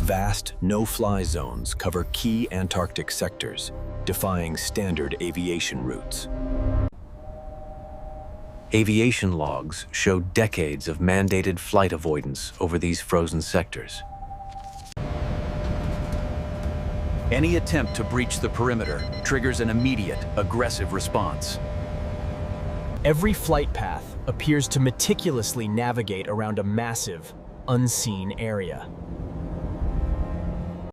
Vast, no-fly zones cover key Antarctic sectors, defying standard aviation routes. Aviation logs show decades of mandated flight avoidance over these frozen sectors. Any attempt to breach the perimeter triggers an immediate, aggressive response. Every flight path appears to meticulously navigate around a massive, unseen area.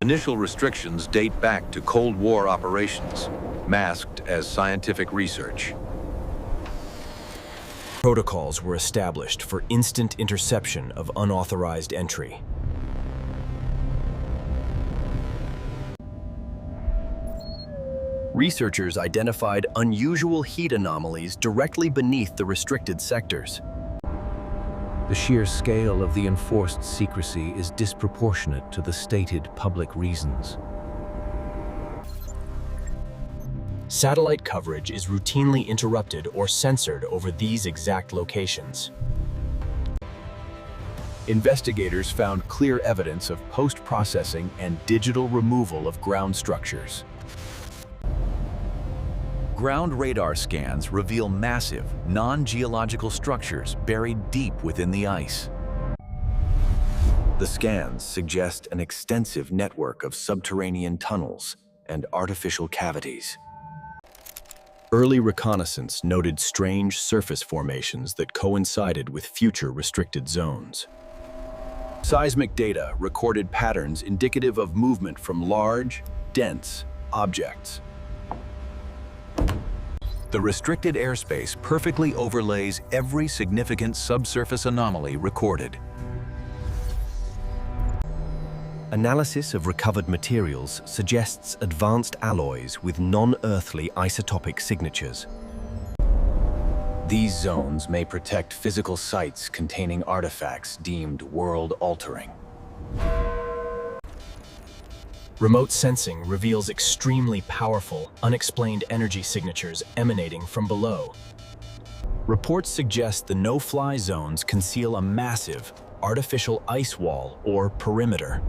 Initial restrictions date back to Cold War operations, masked as scientific research. Protocols were established for instant interception of unauthorized entry. Researchers identified unusual heat anomalies directly beneath the restricted sectors. The sheer scale of the enforced secrecy is disproportionate to the stated public reasons. Satellite coverage is routinely interrupted or censored over these exact locations. Investigators found clear evidence of post-processing and digital removal of ground structures. Ground radar scans reveal massive, non-geological structures buried deep within the ice. The scans suggest an extensive network of subterranean tunnels and artificial cavities. Early reconnaissance noted strange surface formations that coincided with future restricted zones. Seismic data recorded patterns indicative of movement from large, dense objects. The restricted airspace perfectly overlays every significant subsurface anomaly recorded. Analysis of recovered materials suggests advanced alloys with non-earthly isotopic signatures. These zones may protect physical sites containing artifacts deemed world-altering. Remote sensing reveals extremely powerful, unexplained energy signatures emanating from below. Reports suggest the no-fly zones conceal a massive, artificial ice wall or perimeter.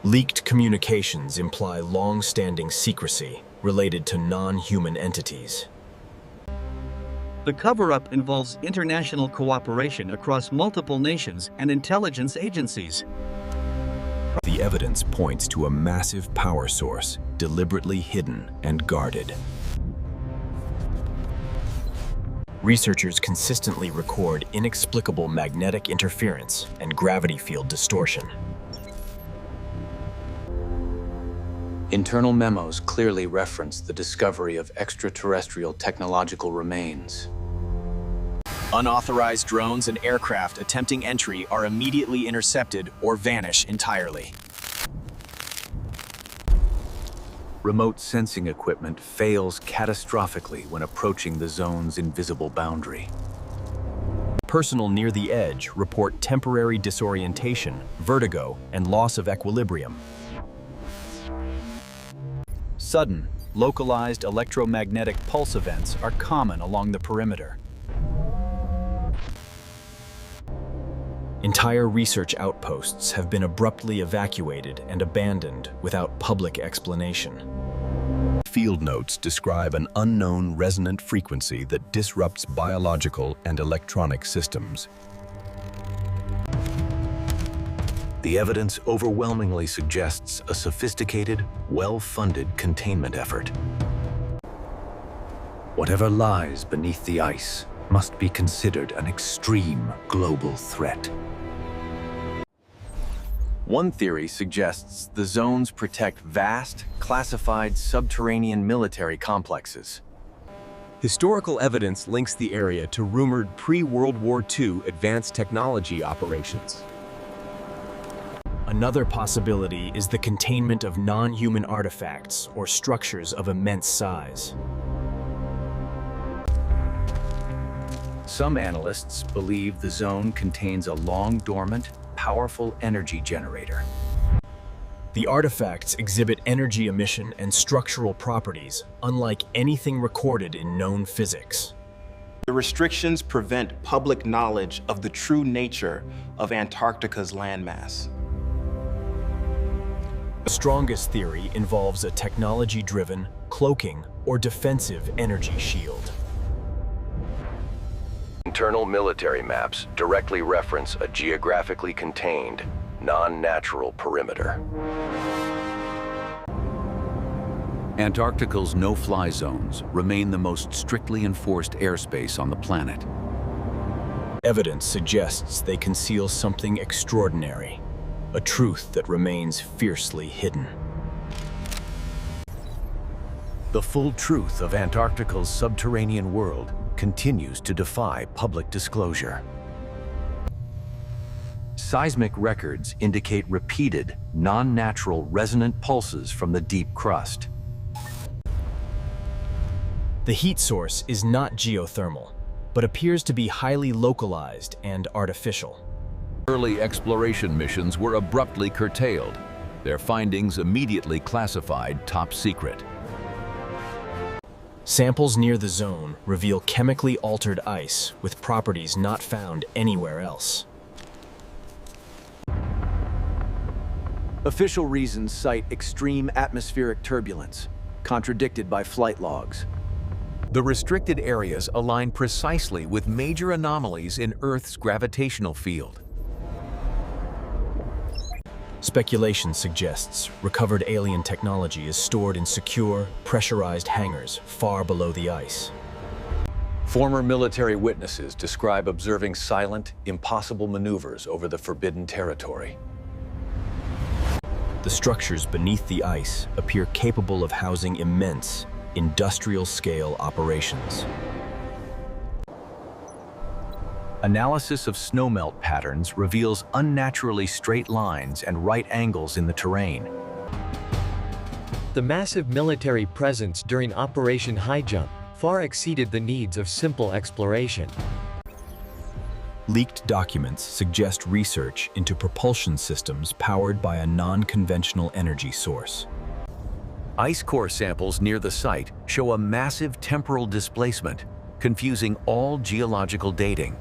Leaked communications imply long-standing secrecy related to non-human entities. The cover-up involves international cooperation across multiple nations and intelligence agencies. The evidence points to a massive power source, deliberately hidden and guarded. Researchers consistently record inexplicable magnetic interference and gravity field distortion. Internal memos clearly reference the discovery of extraterrestrial technological remains. Unauthorized drones and aircraft attempting entry are immediately intercepted or vanish entirely. Remote sensing equipment fails catastrophically when approaching the zone's invisible boundary. Personnel near the edge report temporary disorientation, vertigo, and loss of equilibrium. Sudden, localized electromagnetic pulse events are common along the perimeter. Entire research outposts have been abruptly evacuated and abandoned without public explanation. Field notes describe an unknown resonant frequency that disrupts biological and electronic systems. The evidence overwhelmingly suggests a sophisticated, well-funded containment effort. Whatever lies beneath the ice must be considered an extreme global threat. One theory suggests the zones protect vast, classified subterranean military complexes. Historical evidence links the area to rumored pre-World War II advanced technology operations. Another possibility is the containment of non-human artifacts or structures of immense size. Some analysts believe the zone contains a long-dormant, powerful energy generator. The artifacts exhibit energy emission and structural properties unlike anything recorded in known physics. The restrictions prevent public knowledge of the true nature of Antarctica's landmass. The strongest theory involves a technology-driven, cloaking, or defensive energy shield. Internal military maps directly reference a geographically contained, non-natural perimeter. Antarctica's no-fly zones remain the most strictly enforced airspace on the planet. Evidence suggests they conceal something extraordinary, a truth that remains fiercely hidden. The full truth of Antarctica's subterranean world continues to defy public disclosure. Seismic records indicate repeated, non-natural resonant pulses from the deep crust. The heat source is not geothermal, but appears to be highly localized and artificial. Early exploration missions were abruptly curtailed, their findings immediately classified top secret. Samples near the zone reveal chemically altered ice with properties not found anywhere else. Official reasons cite extreme atmospheric turbulence, contradicted by flight logs. The restricted areas align precisely with major anomalies in Earth's gravitational field. Speculation suggests recovered alien technology is stored in secure, pressurized hangars far below the ice. Former military witnesses describe observing silent, impossible maneuvers over the forbidden territory. The structures beneath the ice appear capable of housing immense, industrial-scale operations. Analysis of snowmelt patterns reveals unnaturally straight lines and right angles in the terrain. The massive military presence during Operation High Jump far exceeded the needs of simple exploration. Leaked documents suggest research into propulsion systems powered by a non-conventional energy source. Ice core samples near the site show a massive temporal displacement, confusing all geological dating.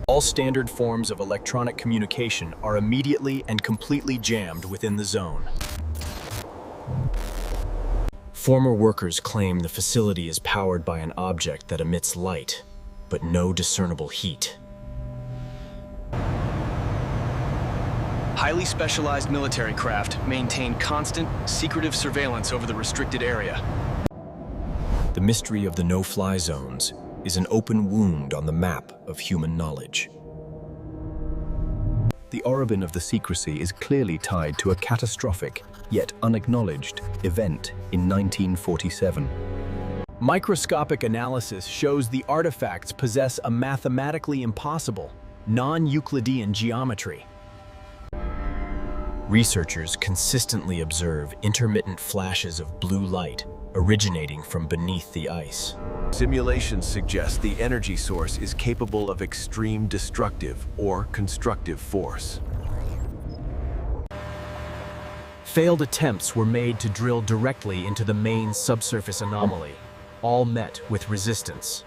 All standard forms of electronic communication are immediately and completely jammed within the zone. Former workers claim the facility is powered by an object that emits light, but no discernible heat. Highly specialized military craft maintain constant, secretive surveillance over the restricted area. The mystery of the no-fly zones is an open wound on the map of human knowledge. The origin of the secrecy is clearly tied to a catastrophic, yet unacknowledged, event in 1947. Microscopic analysis shows the artifacts possess a mathematically impossible, non-Euclidean geometry. Researchers consistently observe intermittent flashes of blue light originating from beneath the ice. Simulations suggest the energy source is capable of extreme destructive or constructive force. Failed attempts were made to drill directly into the main subsurface anomaly, all met with resistance.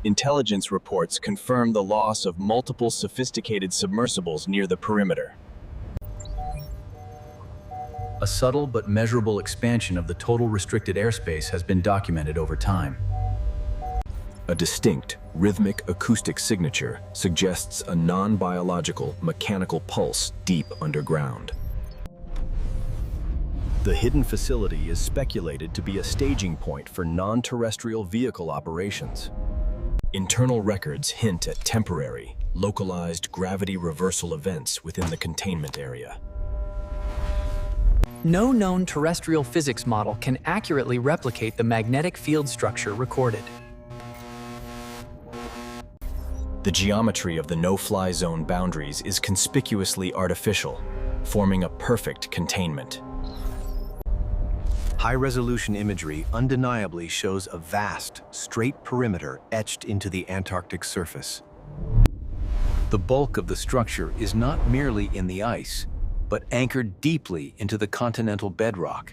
Intelligence reports confirm the loss of multiple sophisticated submersibles near the perimeter. A subtle but measurable expansion of the total restricted airspace has been documented over time. A distinct, rhythmic acoustic signature suggests a non-biological mechanical pulse deep underground. The hidden facility is speculated to be a staging point for non-terrestrial vehicle operations. Internal records hint at temporary, localized gravity reversal events within the containment area. No known terrestrial physics model can accurately replicate the magnetic field structure recorded. The geometry of the no-fly zone boundaries is conspicuously artificial, forming a perfect containment. High-resolution imagery undeniably shows a vast, straight perimeter etched into the Antarctic surface. The bulk of the structure is not merely in the ice, but anchored deeply into the continental bedrock.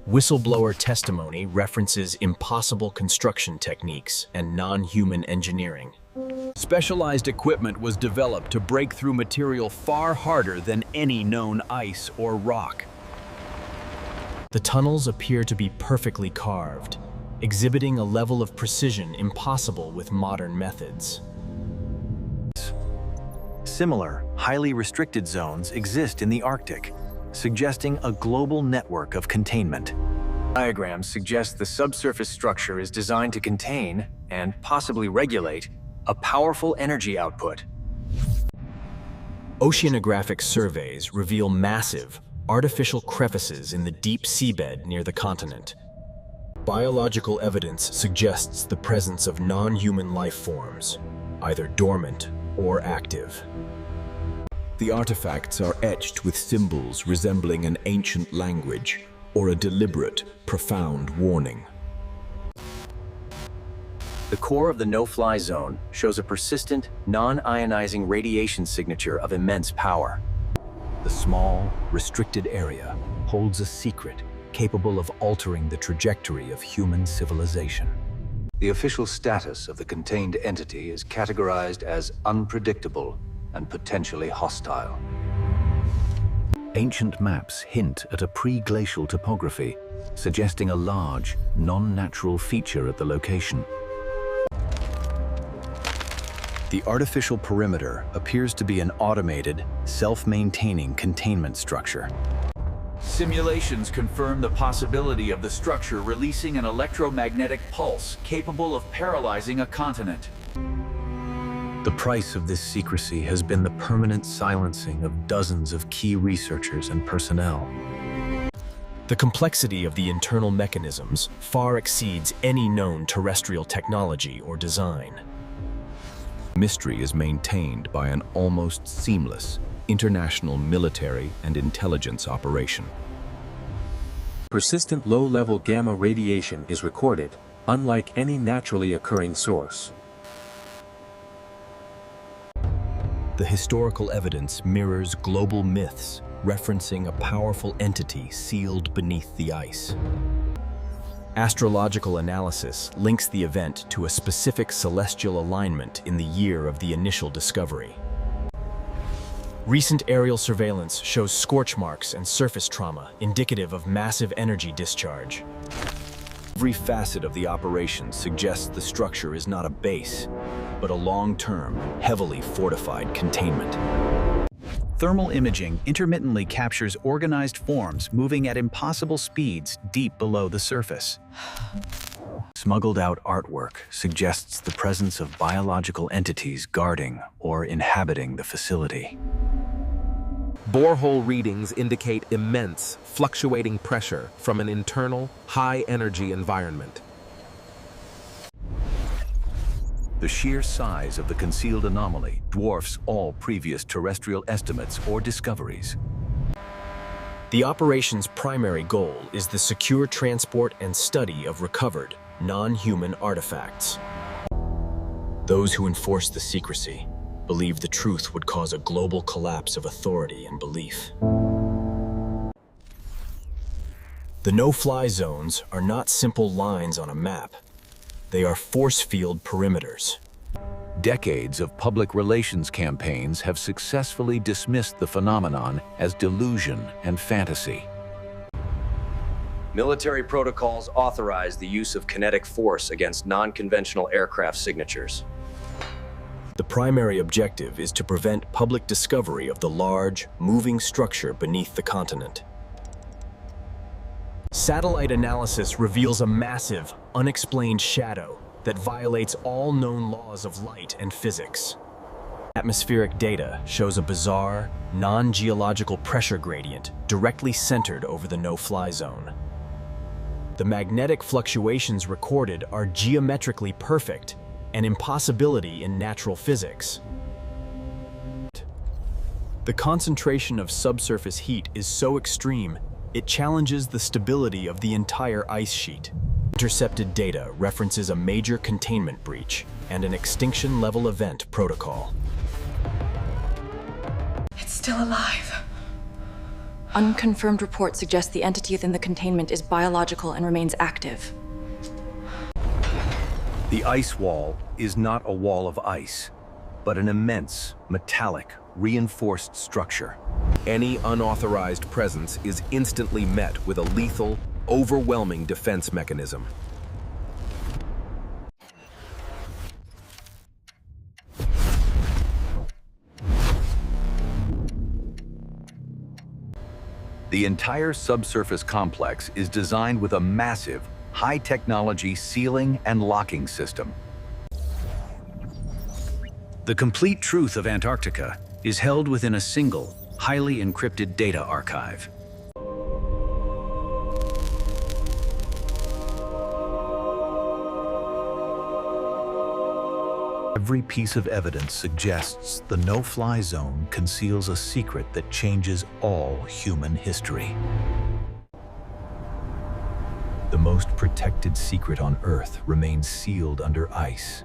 Whistleblower testimony references impossible construction techniques and non-human engineering. Specialized equipment was developed to break through material far harder than any known ice or rock. The tunnels appear to be perfectly carved, exhibiting a level of precision impossible with modern methods. Similar, highly restricted zones exist in the Arctic, suggesting a global network of containment. Diagrams suggest the subsurface structure is designed to contain, and possibly regulate, a powerful energy output. Oceanographic surveys reveal massive, artificial crevices in the deep seabed near the continent. Biological evidence suggests the presence of non-human life forms, either dormant or active. The artifacts are etched with symbols resembling an ancient language or a deliberate, profound warning. The core of the no-fly zone shows a persistent, non-ionizing radiation signature of immense power. The small, restricted area holds a secret capable of altering the trajectory of human civilization. The official status of the contained entity is categorized as unpredictable and potentially hostile. Ancient maps hint at a pre-glacial topography, suggesting a large, non-natural feature at the location. The artificial perimeter appears to be an automated, self-maintaining containment structure. Simulations confirm the possibility of the structure releasing an electromagnetic pulse capable of paralyzing a continent. The price of this secrecy has been the permanent silencing of dozens of key researchers and personnel. The complexity of the internal mechanisms far exceeds any known terrestrial technology or design. Mystery is maintained by an almost seamless international military and intelligence operation. Persistent low-level gamma radiation is recorded, unlike any naturally occurring source. The historical evidence mirrors global myths, referencing a powerful entity sealed beneath the ice. Astrological analysis links the event to a specific celestial alignment in the year of the initial discovery. Recent aerial surveillance shows scorch marks and surface trauma indicative of massive energy discharge. Every facet of the operation suggests the structure is not a base, but a long-term, heavily fortified containment. Thermal imaging intermittently captures organized forms moving at impossible speeds deep below the surface. Smuggled-out artwork suggests the presence of biological entities guarding or inhabiting the facility. Borehole readings indicate immense, fluctuating pressure from an internal, high-energy environment. The sheer size of the concealed anomaly dwarfs all previous terrestrial estimates or discoveries. The operation's primary goal is the secure transport and study of recovered, non-human artifacts. Those who enforce the secrecy believe the truth would cause a global collapse of authority and belief. The no-fly zones are not simple lines on a map. They are force field perimeters. Decades of public relations campaigns have successfully dismissed the phenomenon as delusion and fantasy. Military protocols authorize the use of kinetic force against non-conventional aircraft signatures. The primary objective is to prevent public discovery of the large, moving structure beneath the continent. Satellite analysis reveals a massive, unexplained shadow that violates all known laws of light and physics. Atmospheric data shows a bizarre, non-geological pressure gradient directly centered over the no-fly zone. The magnetic fluctuations recorded are geometrically perfect, an impossibility in natural physics. The concentration of subsurface heat is so extreme, it challenges the stability of the entire ice sheet. Intercepted data references a major containment breach and an extinction-level event protocol. It's still alive. Unconfirmed reports suggest the entity within the containment is biological and remains active. The ice wall is not a wall of ice, but an immense, metallic, reinforced structure. Any unauthorized presence is instantly met with a lethal, overwhelming defense mechanism. The entire subsurface complex is designed with a massive, high-technology sealing and locking system. The complete truth of Antarctica is held within a single, highly encrypted data archive. Every piece of evidence suggests the no-fly zone conceals a secret that changes all human history. The most protected secret on Earth remains sealed under ice.